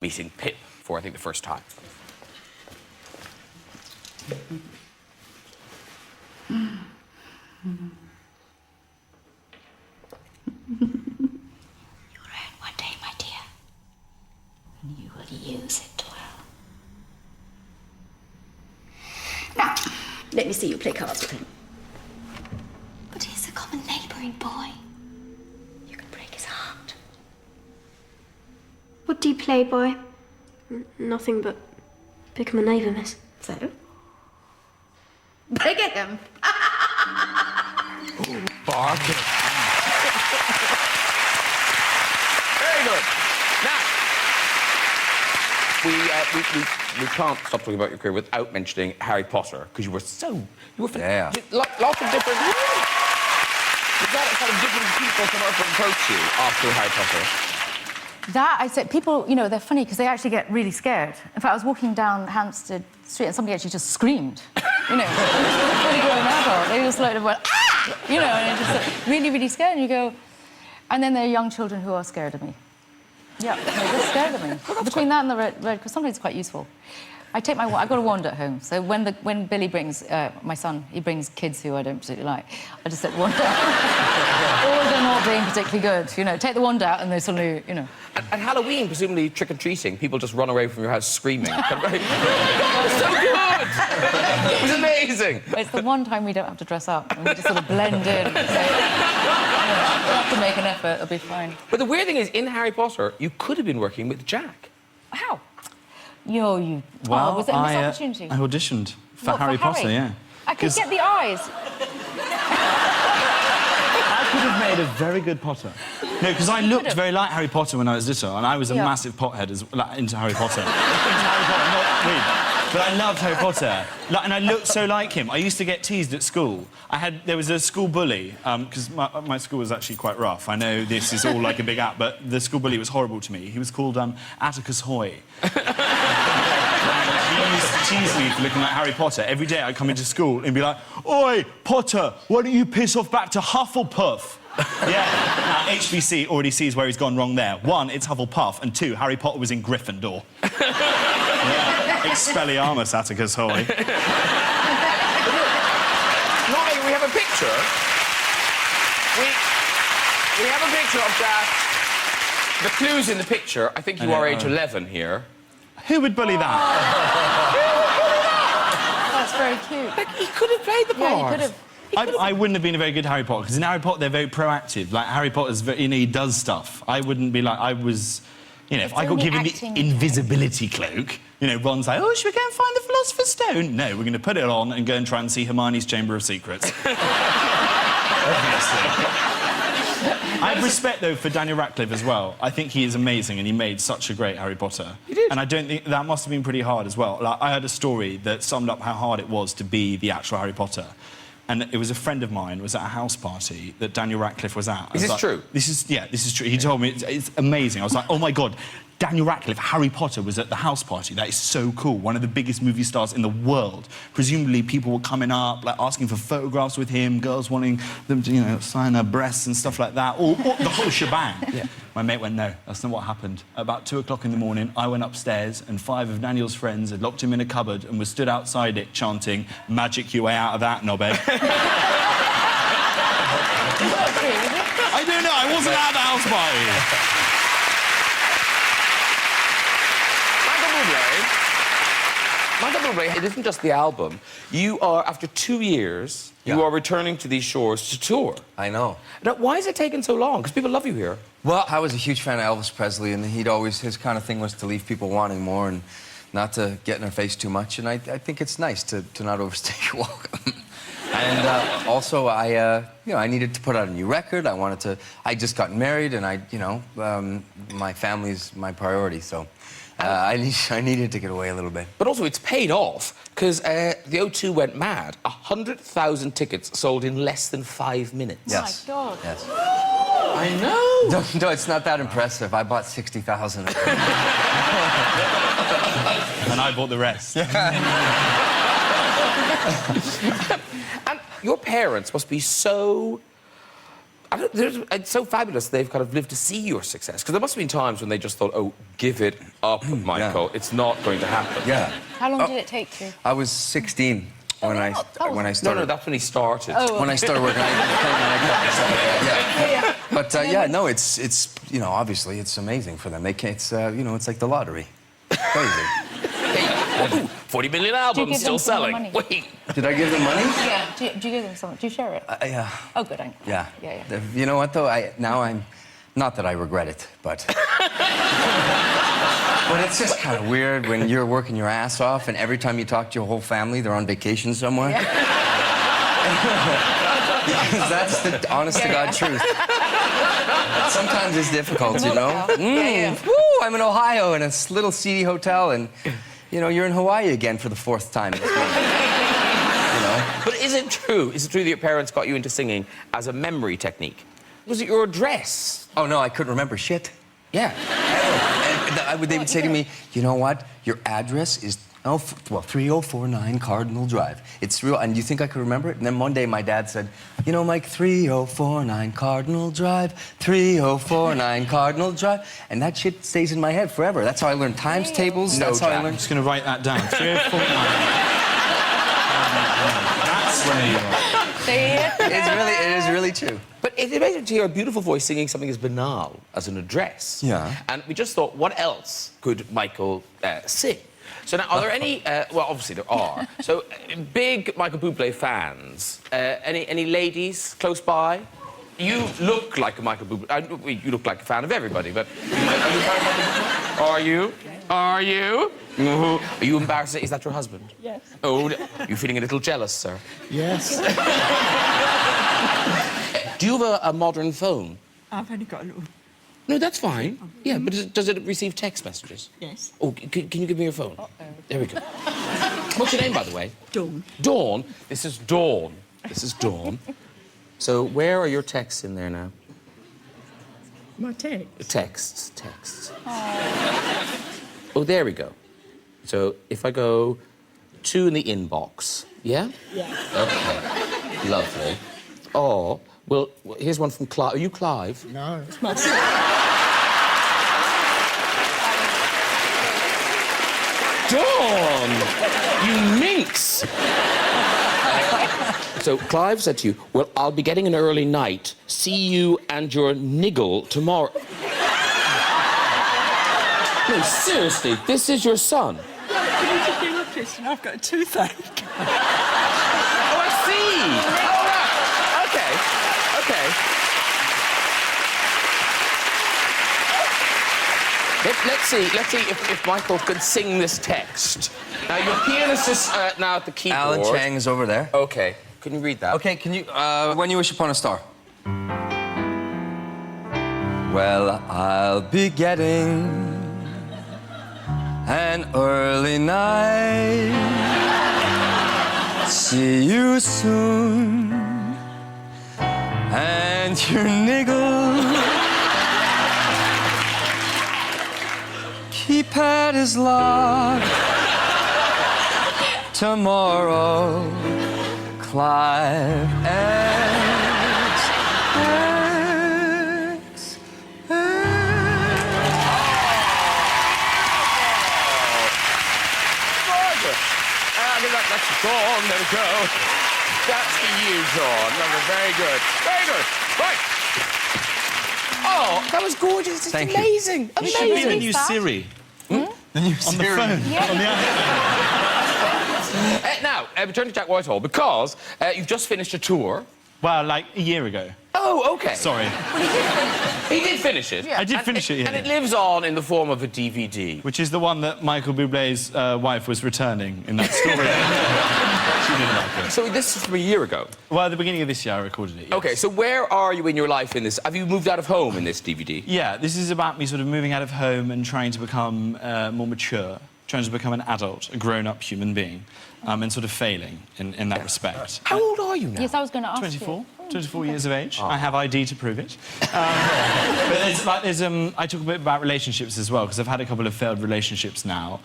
meeting Pip for, I think, the first time. Your own one day, my dear, and you will use it well. Now, let me see you play cards with him. But he's a common neighbouring boy. You can break his heart. What do you play, boy? Nothing but pick him a neighbour, miss. So? Big at him. Bargain. Very good. Now, we can't stop talking about your career without mentioning Harry Potter, because you were Yeah. Lots of different... You've got kind of different people come up and approach you after Harry Potter. That, I said, people, you know, they're funny because they actually get really scared. In fact, I was walking down Hampstead Street and somebody actually just screamed, you know. This really grown adult. They just like went, ah! You know, and it just like, really, really scared. And you go... And then there are young children who are scared of me. Yeah, they're just scared of me. Between that and the red, because sometimes it's quite useful. I've got a wand at home, so when Billy brings, my son, he brings kids who I don't particularly like, I just set the wand out. Or they're not being particularly good, you know, take the wand out and they suddenly, you know. At Halloween, presumably trick-or-treating, people just run away from your house screaming. That was so good! It was amazing! It's the one time we don't have to dress up and we just sort of blend in. So, you know, we'll have to make an effort, it'll be fine. But the weird thing is, in Harry Potter, you could have been working with Jack. How? Well, was it a missed opportunity? I auditioned for Harry Potter, yeah. I could get the eyes. I could have made a very good Potter. No, because I looked very like Harry Potter when I was little, and I was a massive pothead into Harry Potter. Into Harry Potter, not weird. But I loved Harry Potter, and I looked so like him. I used to get teased at school. There was a school bully, because my school was actually quite rough. I know this is all like a big app, but the school bully was horrible to me. He was called Atticus Hoy. He used to tease me for looking like Harry Potter. Every day I'd come into school and be like, "Oi, Potter, why don't you piss off back to Hufflepuff?" Yeah. Now, HBC already sees where he's gone wrong there. One, it's Hufflepuff, and two, Harry Potter was in Gryffindor. Yeah. Expelliarmus, Atticus Hoy. Laurie, we have a picture. We have a picture of Jack. The clue's in the picture. I think you are age 11 here. Who would bully that? That's very cute. Like, he could have played the part. Yeah, he could have. I wouldn't have been a very good Harry Potter, because in Harry Potter, they're very proactive. Like, Harry Potter's, you know, he does stuff. I wouldn't be like... I was... You know, if I got given the invisibility cloak, you know, Ron's like, "Oh, should we go and find the Philosopher's Stone?" No, we're going to put it on and go and try and see Hermione's Chamber of Secrets. Obviously. I have respect, though, for Daniel Radcliffe as well. I think he is amazing, and he made such a great Harry Potter. He did. And I don't think... That must have been pretty hard as well. Like, I had a story that summed up how hard it was to be the actual Harry Potter. And it was a friend of mine was at a house party that Daniel Radcliffe was at. Is this true? This is true. He told me it's amazing. I was like, oh my God, Daniel Radcliffe, Harry Potter was at the house party. That is so cool. One of the biggest movie stars in the world. Presumably people were coming up, like asking for photographs with him, girls wanting them to, you know, sign their breasts and stuff like that. Or the whole shebang. Yeah. My mate went, no, that's not what happened. About 2 o'clock in the morning, I went upstairs and 5 of Daniel's friends had locked him in a cupboard and were stood outside it chanting, "Magic your way out of that, knobhead." I don't know, I wasn't at the house party. Michael Buble, it isn't just the album. You are, after 2 years, you are returning to these shores to tour. I know. Now, why has it taken so long? Because people love you here. Well, I was a huge fan of Elvis Presley, and his kind of thing was to leave people wanting more and not to get in their face too much, and I think it's nice to not overstay your welcome. And also, I needed to put out a new record. I just got married, and my family's my priority, so I needed to get away a little bit. But also, it's paid off, because the O2 went mad. 100,000 tickets sold in less than 5 minutes. Yes. Oh, my God. Yes. I know! No, it's not that impressive. I bought 60,000 of them. And I bought the rest. And your parents must be so It's so fabulous they've kind of lived to see your success. Because there must have been times when they just thought, oh, give it up, Michael. Yeah. It's not going to happen. Yeah. How long did it take you? I was 16 when I started. No, that's when he started. Oh, When I started working, yeah. But yeah, no, it's you know, obviously it's amazing for them. They can't, it's you know, it's like the lottery. Crazy. Ooh, 40 million albums still selling. Money? Wait. Did I give them money? Yeah. Do you give them something? Do you share it? Yeah. Oh, good. Yeah. Yeah. You know what though? Now I'm, not that I regret it, but. But it's just kind of weird when you're working your ass off and every time you talk to your whole family, they're on vacation somewhere. Yeah. Because that's the honest to God truth. Sometimes it's difficult, you know? Woo, I'm in Ohio in a little seedy hotel and, you know, you're in Hawaii again for the 4th time this morning. You know? But is it true? Is it true that your parents got you into singing as a memory technique? Was it your address? Oh, no, I couldn't remember shit. Yeah. And they would say to me, you know what? Your address is 3049 Cardinal Drive. It's real, and you think I could remember it? And then one day my dad said, you know, Mike, 3049 Cardinal Drive, 3049 Cardinal Drive. And that shit stays in my head forever. That's how I learned times tables. No, That's how I I'm learned. just going to write that down. 3049. That's where you are. It is really true. But it's amazing to hear a beautiful voice singing something as banal as an address. Yeah. And we just thought, what else could Michael sing? So now, are there any... well, obviously there are. So, big Michael Buble fans. Any ladies close by? You look like a Michael Buble... you look like a fan of everybody, but... Are you a fan of Michael Buble? Are you? Are you? Are you embarrassed? Is that your husband? Yes. Oh, you're feeling a little jealous, sir. Yes. Do you have a modern phone? I've only got a little... No, that's fine. Yeah, but does it receive text messages? Yes. Oh, can you give me your phone? There we go. What's your name, by the way? Dawn. Dawn? This is Dawn. This is Dawn. So where are your texts in there now? My text? Texts. Oh, there we go. So if I go 2 in the inbox, yeah? Yeah. Okay. Lovely. Oh, well, here's one from Clive. Are you Clive? No, it's my sister. Dawn! You minx! So Clive said to you, well, I'll be getting an early night. See you and your niggle tomorrow. No, seriously, this is your son. Can you just be like this? And I've got a toothache. Oh, I see! Oh, right. Okay. Let's see if Michael can sing this text. Now, your pianist is now at the keyboard. Alan Chang is over there. Okay. Can you read that? Okay, can you... When You Wish Upon a Star. Well, I'll be getting an early night. See you soon. And your niggle. Keypad is locked. Tomorrow, Clive X. That's Dawn, there we go. That's for you, Dawn. Very good. Very good. Right. Oh, that was gorgeous. It's Thank you. amazing. You should be the new Fast. Siri. The new On the Siri. phone. On the iPad. Now, return to Jack Whitehall, because you've just finished a tour. Well, like a year ago. Oh, OK. Sorry. He did finish it. I did finish it, yeah. And it lives on in the form of a DVD. Which is the one that Michael Bublé's wife was returning in that story. She didn't like it. So this is from a year ago? Well, at the beginning of this year, I recorded it, yes. OK, so where are you in your life in this? Have you moved out of home in this DVD? Yeah, this is about me sort of moving out of home and trying to become more mature, trying to become an adult, a grown-up human being, and sort of failing in that respect. How old are you now? Yes, I was going to ask 24. you. 24 years of age. I have ID to prove it. But I talk a bit about relationships as well, because I've had a couple of failed relationships now,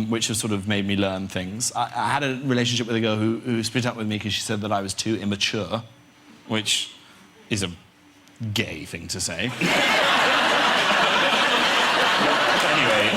which have sort of made me learn things. I had a relationship with a girl who split up with me because she said that I was too immature, which is a gay thing to say. Anyway,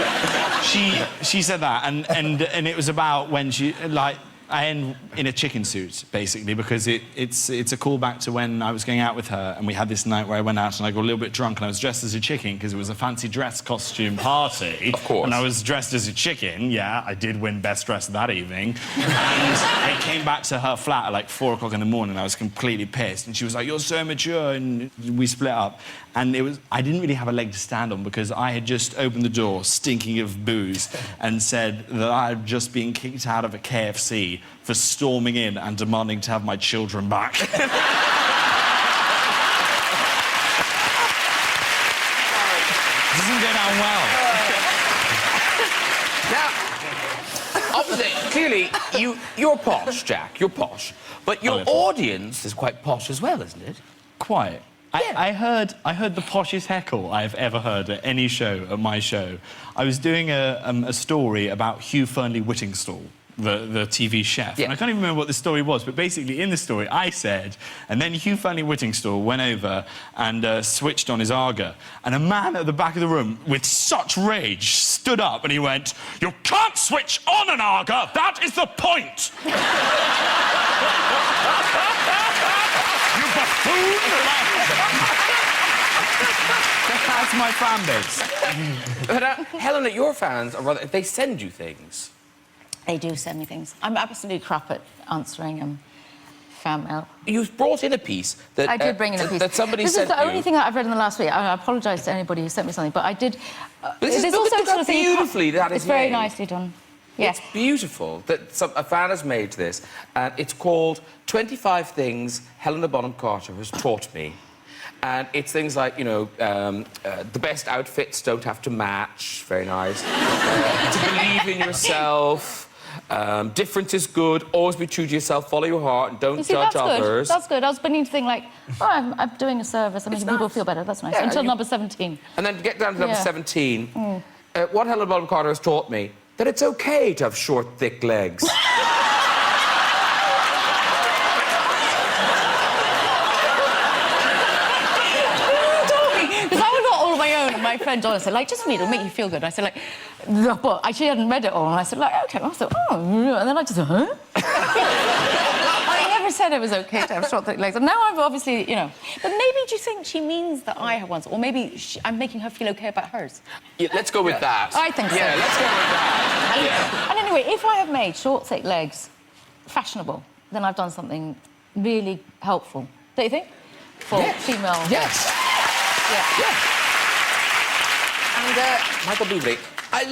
she said that, and it was about when she, like, I end in a chicken suit, basically, because it's a callback to when I was going out with her, and we had this night where I went out and I got a little bit drunk, and I was dressed as a chicken because it was a fancy dress costume party. Of course. And I was dressed as a chicken. Yeah, I did win best dress that evening. And I came back to her flat at like 4 o'clock in the morning. I was completely pissed, and she was like, "You're so mature," and we split up. And I didn't really have a leg to stand on because I had just opened the door, stinking of booze, and said that I had just been kicked out of a KFC for storming in and demanding to have my children back. Doesn't go down well. Now, obviously, clearly, you're posh, Jack. You're posh. But your audience is quite posh as well, isn't it? Quite. Yeah. I heard the poshest heckle I've ever heard at any show, at my show. I was doing a story about Hugh Fearnley-Whittingstall, the TV chef. Yeah. And I can't even remember what the story was, but basically in the story I said, and then Hugh Fearnley-Whittingstall went over and switched on his Arga, and a man at the back of the room with such rage stood up and he went, "You can't switch on an Arga, that is the point!" You buffoon! That's my fan base. But, Helena, your fans are rather... They send you things. They do send me things. I'm absolutely crap at answering fan mail. You brought in a piece that... I did bring in a piece. That somebody this sent is the you. only thing that I've read in the last week. I apologise to anybody who sent me something, but I did... This is there's built also up sort of thing- beautifully, that is It's very made. nicely done. Yeah. It's beautiful that a fan has made this, and it's called 25 Things Helena Bonham Carter Has Taught Me. And it's things like, you know, the best outfits don't have to match. Very nice. To believe in yourself. Different is good. Always be true to yourself. Follow your heart and don't You see, judge that's others. good. That's good. I was beginning to think, like, oh, I'm doing a service. I'm making people feel better. That's nice. Yeah, Until you- number 17. And then get down to number Yeah. 17. What Helena Bonham Carter has taught me, that it's OK to have short, thick legs. Because I would got all of my own, and my friend Donna said, like, just read, it'll make you feel good. I said, like, the book. She hadn't read it all, and I said, like, OK. I thought, oh, and then I just, huh? I never said it was OK to have short, thick legs. And now I've obviously, you know... But maybe do you think she means that I have ones? Or maybe I'm making her feel OK about hers? Yeah, let's go with that. I think so. Yeah, let's go with that. Yeah. And anyway, if I have made short, thick legs fashionable, then I've done something really helpful. Don't you think? For female... Yes. Yeah. And Michael Buble, I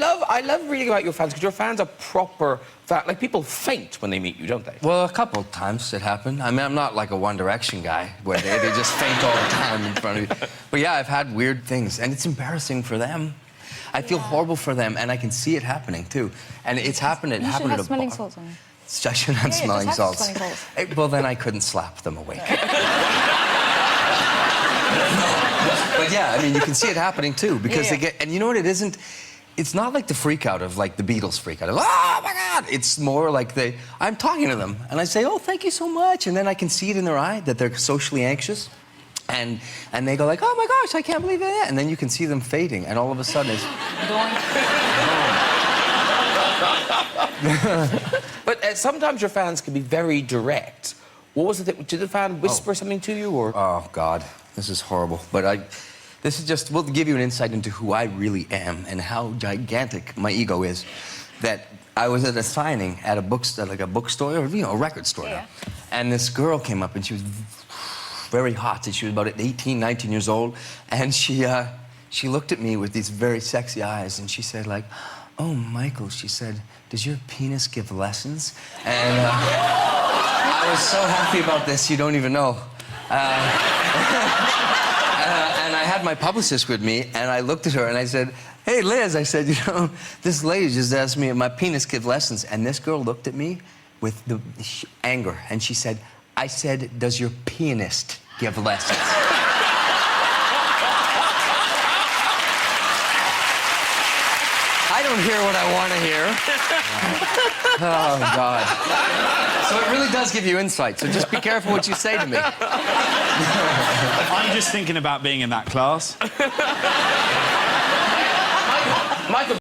love reading about your fans because your fans are proper like people faint when they meet you, don't they? Well, a couple of times it happened. I mean, I'm not like a One Direction guy where they just faint all the time in front of you. But yeah, I've had weird things, and it's embarrassing for them. I feel horrible for them, and I can see it happening too. And it's happened. It You should happened have at a smelling bar. salts on you. I should have just smelling have salts. smelling salts. Well, then I couldn't slap them awake. But yeah, I mean, you can see it happening too because they get. And you know what? It isn't. It's not like the freak out of like the Beatles freak out of, oh my God. It's more like I'm talking to them and I say, oh, thank you so much. And then I can see it in their eye that they're socially anxious. And they go like, oh my gosh, I can't believe it. And then you can see them fading. And all of a sudden it's... But sometimes your fans can be very direct. What was it? Did the fan whisper something to you, or? Oh, God, this is horrible. But this is just, we'll give you an insight into who I really am and how gigantic my ego is. That I was at a signing at a bookstore, like a bookstore, or, you know, a record store. Yeah. And this girl came up and she was very hot. And she was about 18, 19 years old. And she looked at me with these very sexy eyes and she said, like, oh, Michael, she said, does your penis give lessons? And I was so happy about this, you don't even know. And I had my publicist with me, and I looked at her and I said, hey, Liz, I said, you know, this lady just asked me if my penis give lessons. And this girl looked at me with the anger, and she said, I said, does your pianist give lessons? I don't hear what I want to hear. Oh, God. So it really does give you insight, so just be careful what you say to me. I'm just thinking about being in that class. Michael